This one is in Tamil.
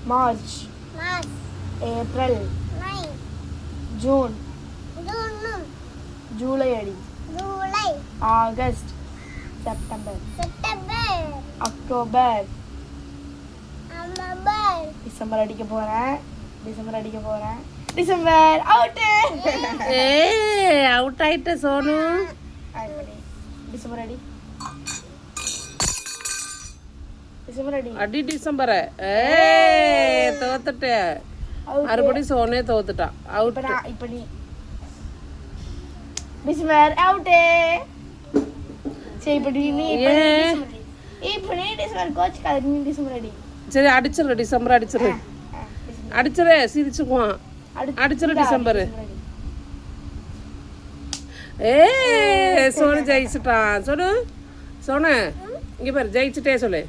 மார்ச், ஏப்ரல், ஜூன், ஜூலை அடி, ஆகஸ்ட், செப்டம்பர், அக்டோபர், டிசம்பர் அடிக்க போறேன். December out. அவுட் ஆயிட்ட சோனு. டிசம்பர் அடி. அடி டிசம்பரை. தோத்துட்ட. மறுபடியும் சோனே தோத்துட்டான். அவுட். இப்ப நீ டிசம்பர் அவுட். சரி இப்ப நீ டிசம்பர் கோச் காது. நீ டிசம்பர் அடி. சரி அடிச்சிரு. டிசம்பர் அடிச்சிரு. சிரிச்சுக்குவான். அடிச்சிரு டிசம்பர். சோனு ஜெயிச்சுட்டான். சோனு இங்க பாரு, ஜெயிச்சுட்டே சொல்லு.